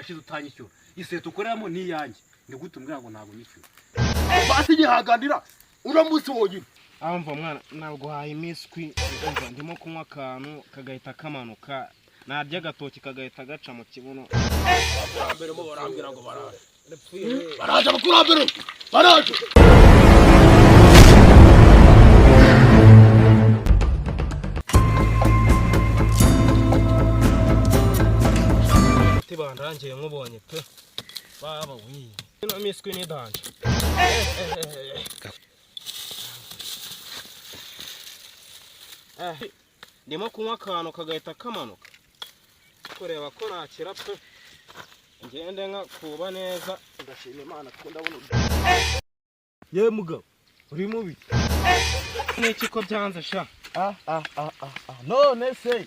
irashize utanyishyura iseto ukoreramo ni yanjye ndi gutumbwira ngo ntago nyishyura basi gihaganira uramutse wonyine amva mwana ntabwo haye imiswi umva ndimo kunywa akantu kagahita kamanuka narya agatoki kagahita gaca mu kibuno abakurambere mo barambwira ngo baraje abakurambere baraje bandangiye nkubonye pe baba wi ino miswi ni danje ndimo kunywa akantu kagahita kamanuka kureba ko nakira pe ngende nka kuba neza ndashima Imana ko ndabona ye mugabo uri mubi n'iki ko byanze sha none se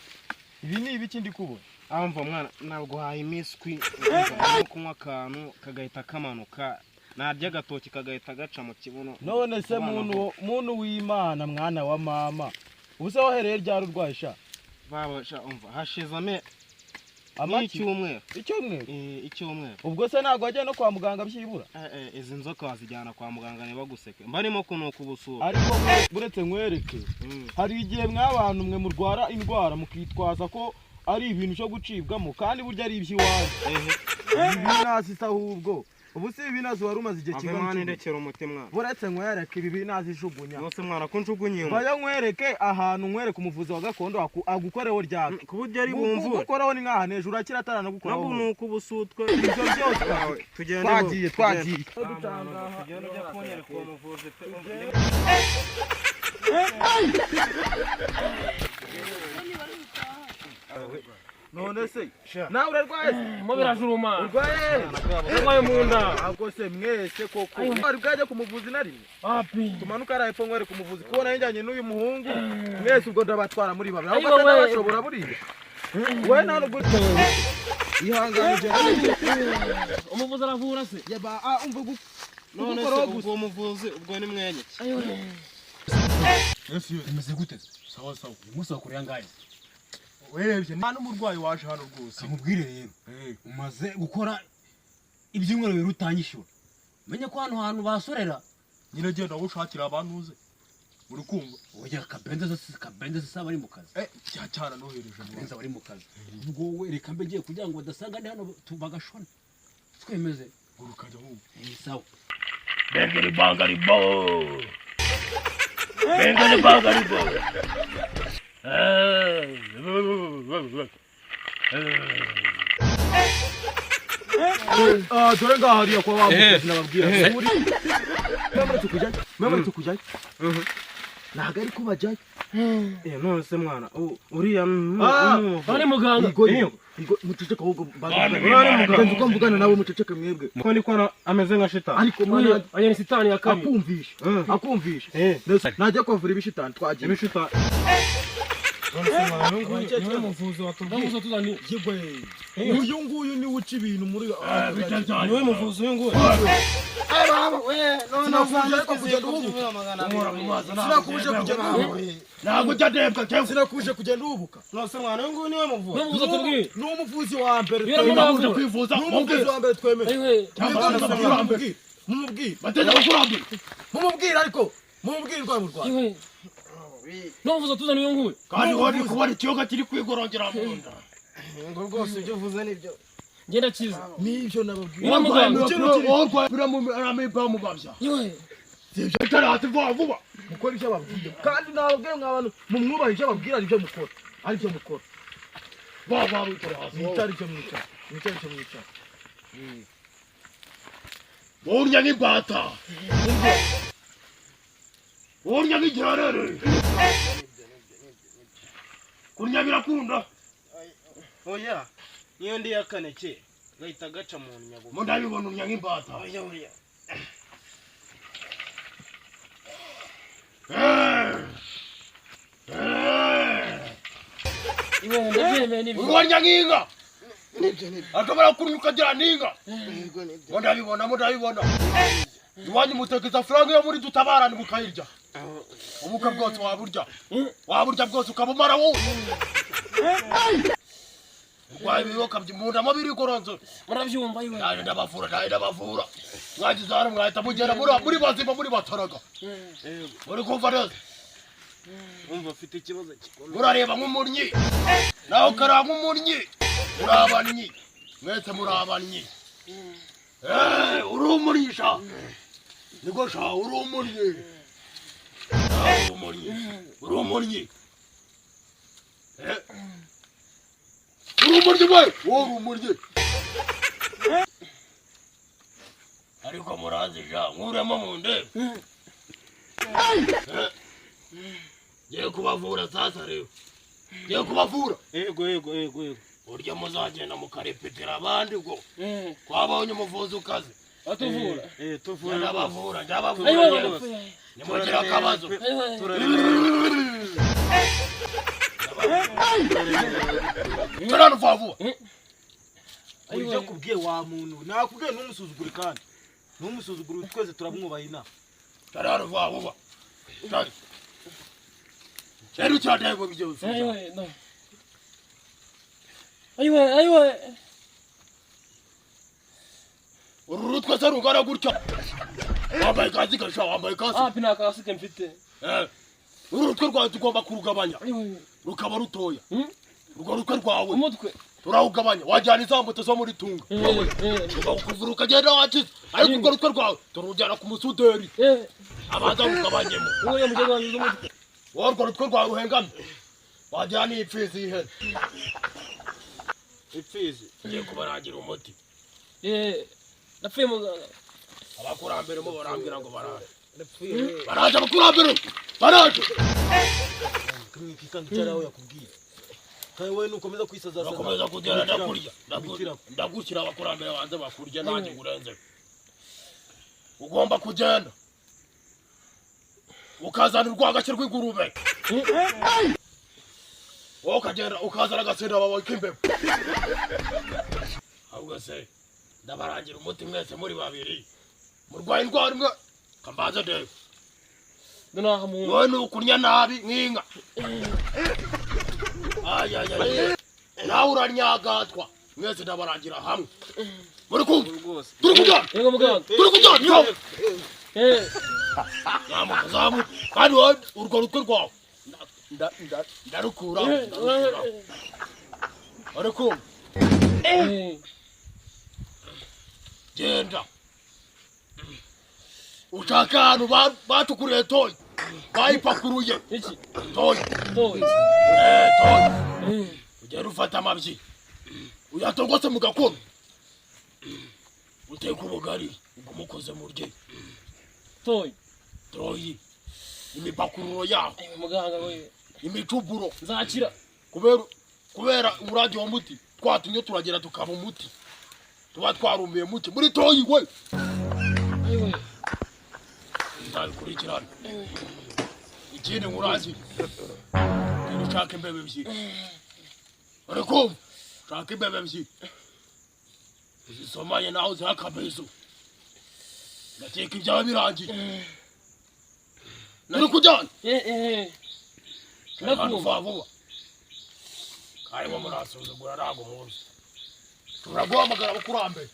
ibi ni ibiki ndi kubona amva mwana ntabwo haye imiswi ndimo kunywa akantu kagahita kamanuka narya agatoki kagahita gaca mu kibuno none se muntu w'Imana mwana wa mama ubuse wahereye ryari urwaye sha baba sha umva hashize icyumweru ubwo se ntabwo wajya no kwa muganga byibura izi nzoka wazijyana kwa muganga niba guseke mbarimo kunuka ubusura ariko buretse nkwereke hari igihe mw'abantu mwe murwara indwara mukitwaza ko ari ibintu cyo gucibwamo kandi burya ari iby'iwanyu ibinazi se ahubwo ubu si ibinazi wari umaze igihe kingana ndekera umutima buretse nkwereke ibi binazi ijugunya bose mwana ko njugunye baya nkwereke ahantu nkwereke umuvuzi wa gakondo agukoreho ryaka kuburyo ari bumvura ukoraho ni nkaha hejuru akira atarana gukoraho nabwo nuko ubusutwe ibyo byose tugende twagiye dutangaha tugende ujya kunyereka uwo muvuzi pe none se nawe urarwaye mo birajuruma urwaye mu nda ahubwo se mwese koko ari bwaje kumuvuzi na rimwe tumanuka ari epfo nkwereka umuvuzi kubona yinjanye n'uyu muhungu mwese ubwo ndabatwara muri babiri ahubwo ndabashobora buriya we nta n'ugute ihanganije umuvuzi aravura se yaba umva none se ubwo umuvuzi ubwo ni mwenyeke Yesu imeze gute sawa umunsi wakoreye ngaye werebye nta n'umurwayi waje hano rwose kamubwire rero umaze gukora ibyumweru bibiri utanyishyura menye ko hano hantu basorera nyine genda ushakira abantu uze uri kumva oya kabenze se bari mu kazi cyana nohereje benza bari mu kazi ubwo we reka mbe giye kugira ngo badasanga ni hano tubagashona twemeze urukajya mu sawa bengere bangaribo dore ngaho hariya kwa wamuvuzi nababwira mwemeretse kujyayo ntabwo ari kubajyayo none se mwana uriya ari muganga muceceka ahubwo muganga uko mvugana nawe muceceke mwebwe ko niko ameze nka shitani ariko mwana aya ni shitani ya kabiri akumvisha najya kwavura ibishitani twagiye ibishitani niwe muvuzi watuvuze tuzani uyu nguyu ni uca ibintu muri niwe muvuzi uyu nguyu sinakuje kugenda uhubuka nose mwana uyu nguyu niwe muvuzi ni umuvuzi wa mbere twemere mumubwire ariko mumubwire urwaye murwaye n'umuvuzi tuzani uyu nguyu kandi wari kubona ikiyoga kiri kwigorongera mu nda ngo rwose ibyo uvuze nibyo ngenda kiza nibyo nababwiye aramibwa mubabya sibyo tarati vuba mukora ibyo babwiye kandi nababwiye nk'abantu mumwubahe ibyo babwira aribyo mukora aribyo mukora mwicare icyo mwicara urya nk'imbata urya nk'igirarere kurya birakunda oya niyo ndi yakaneke gahita gaca mu nyago mo ndabibona urya nk'imbata oya urya nk'inka ashobora kurya ukagira n'inka mo ndabibona iwanyu mutekeza franga yo muri dutabarane mukayirya ubukwe bwose waburya bwose ukabumara wowe urwaye ibiyoka by'imunda mabiri koronzo murabyumva yiwe naje ndabavura mwagize hano mwahita mugera muri bazima muri bataraga muri kumva neza umva afite ikibazo gikomeye murareba nk'umurnyi naho kara nk'umurnyi murabannyi mwese murabannyi uri umurnyi sha niko sha uri umurnyi uri umurnyi wowe umurnyi ariko murazi sha nkuremo mu ndebe ngiye kubavura sasa rero ngiye kubavura yego burya muzagenda mukarepetera abandi ngo twabonye umuvuzi ukaze atuvura tuvura ndabavura ayiwe nimugira akabazo turano vuba uje kubwiye wa muntu nakubwiye ntumusuzugure kandi ntumusuzugure twese turamwubaha inaha turano vuba rero cyane ngo bijye bifuza ayiwe uru rutwe se rungana gutya wambaye kazi gasha wambaye kazi hapi nta kasike mfite uru rutwe rwawe tugomba kurugabanya rukaba rutoya urwo rutwe rwawe umutwe turawugabanya wajyana izambuto zo muri tunga ukuvura ukagenda wakize ariko urwo rutwe rwawe turujyana ku musuderi abanza rugabanyemo urwo rutwe rwawe ruhengamye wajyana ipfizi y'ihene ipfizi ngiye kubarangira umuti napfuye muganga abakurambere mo barambwira ngo baraje abakurambere baraje kandi cyaraho yakubwiye kandi wowe nukomeza kwisaza bakomeza kugera ndagushyira abakurambere banze bakurya nanjye ngurenze ugomba kugenda ukazana urwagashya rw'ingurube wowe ukagenda ukazana agatsinda bawe k'imbeba ahubwo se ndabarangira umuti mwese muri babiri murwaye indwara imwe kambaza ndebe wowe ni ukurya nabi nk'inka nawe uranyagatwa mwese ndabarangira hamwe muri kumva turi kujyana yego muganga turi kujyana nyamuka zamu kandi wowe urwo rutwe rwawe ndarukura uri kumva genda ushaka ahantu batukuriye toyi bayipakuruye iki toyi toyi ugenda ufata amabyi uyatogose mu gakono uteka ubugari umukoze mu rye toyi imipakururo yaho muganga we imicuburo nzakira kubera umurage wa muti twatumye turagera tukaba umuti tuba twarumiye muti muri toyi we nzabikurikirana ikindi nkurazi ngenda ushaka imbebe ebyiri uri kumva ushaka imbebe ebyiri uzisomanye nawe uziha akabezo ngateka ibyawe birangiye turi kujyana hano vuba vuba karimo murasuzugura ntabwo muzi turaguhamagara abakurambere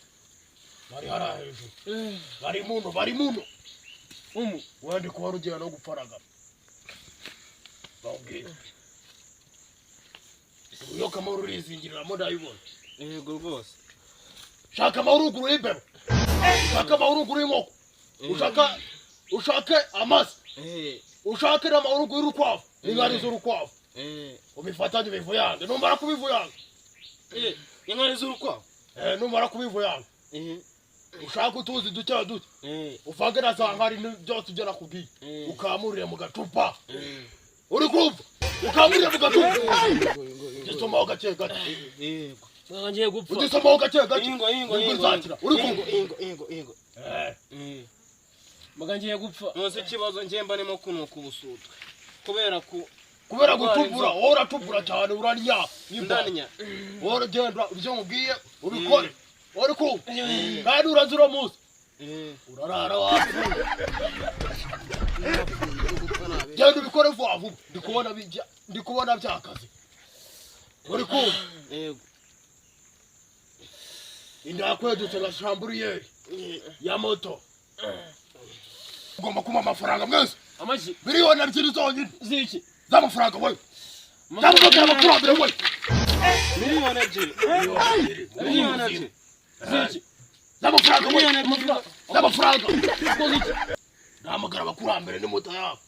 bari hariya hejuru bari muno wenda kuba rugiye no gupfaraga bawubwira uyoka amahoro urizingiriramo ndayibona yego rwose shaka amahoro uguru y'imbeba ushaka amahoro uguru y'inkoko ushake amase ushake n'amahoro uguru y'urukwavu n'inkari z'urukwavu ubifatanye ubivuyange numara kubivuyanga inkari z'urukwavu numara kubivuyanga ushaka utuzi duke duke uvange na za nkari byose ugera kubwiye ukamurire mu gacupa uri kumva ukamurire mu gacupa ugisomaho gake gake ngiye gupfa ugisomaho gake gake ingo uri kumva muganga ngiye gupfa nose ikibazo njemba nimo kunuka ubusutwe kubera gutubura wowe uratubura cyane urarya ndanya wowe genda ibyo nkubwiye ubikore uri kumva kandi urazira munsi urarara wapfuye genda ubikore vuba vuba ndi kubona byakaze uri kumva inda yakwedutse nka shamburiyeri ya moto ugomba kuma amafaranga mwese amaki miliyoni ebyiri zonyine ziki z'amafaranga wowe cyangwa z'amakurambere wowe miliyoni ebyiri ziki z'amafaranga wowe z'amafaranga nahamagara abakurambere n'imoto yabo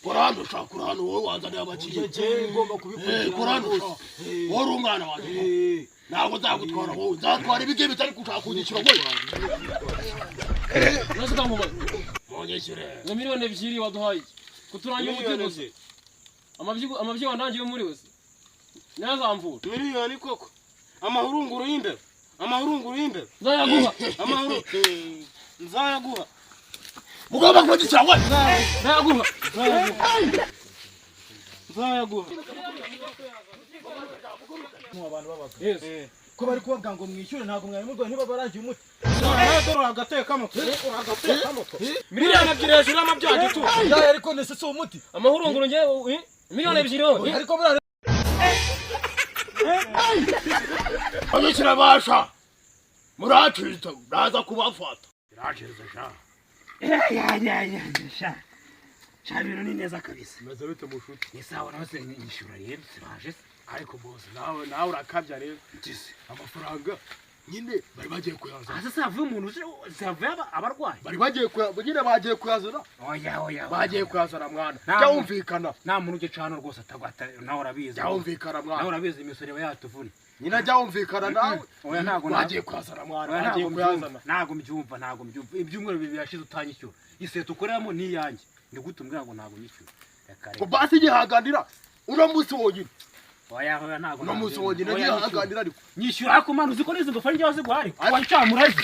kora hano ushaka kora hano wowe wanzaniye abakiriya ugomba kubikurikirana kora hano ushaka wowe uri umwana wanjye ntabwo nzagutwara wowe nzatwara ibigwi bitari gushaka kunyishyura wowe nasi kamubaye munyishyure ngo miliyoni ebyiri waduhaye kuturangira umuteguzi amabyi wandangiye muri wese ntazamvura miliyoni koko amahurunguru y'imbere nzayaguha nzayaguha mugomba kunyishyura wowe nzayaguha ko bari kubavuga ngo mwishyure ntabwo mwari murwaye niba barangiye umuti dore agatekamo miliyoni ebyiri hejuru y'amabyago tu yaye ariko nese si umuti amahurunguru ngewe miliyoni ebyiri wowe ariko buriya munyishyure basha muracitse ndaza kubafata iracitse sha sha ibintu ni neza kabisa meze bite mushuti ni sawa nawe se nyishyura rero siraje se ariko boss nawe urakabya rero amafaranga nyine bari bagiye kuyazana ase savuye umuntu savuye abarwayi bari bagiye nyine bagiye kuyazana oya bagiye kuyazana mwana cyawumvikana nta muntu ugicana rwose atagwata nawe urabizi cyawumvikana mwana nawe urabizi imisoro yawe yatuvuna nyine cyawumvikana nawe oya ntago bagiye kuyazana mwana bagiye kuyazana ntago mbyumva ibyumweru bibiri yashize utanyishyura iseta ukoreramo ni iyanjye ndi gutumbwira ngo ntago nyishyura ko basi gihaganira uno munsi wonyine oya ntago uno munsi wonyine gihaganira ariko nyishyura ariko manu uziko n'izi ngofero njyewe ziguhari wancamurazi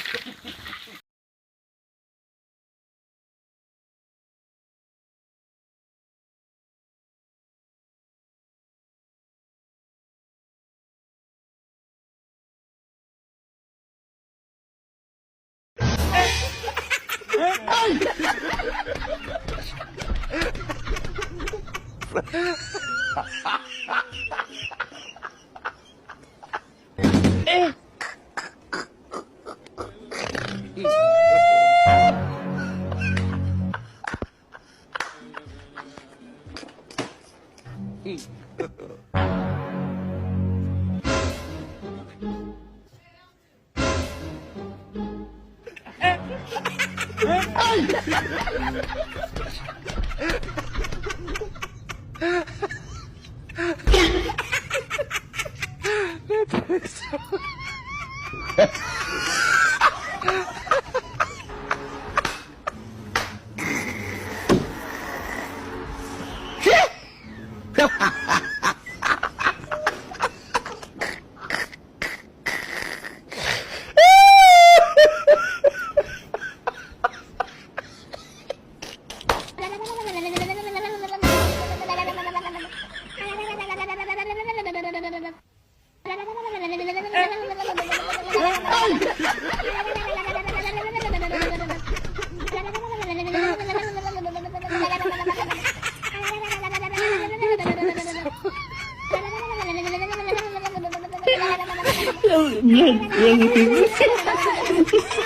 Нет, я не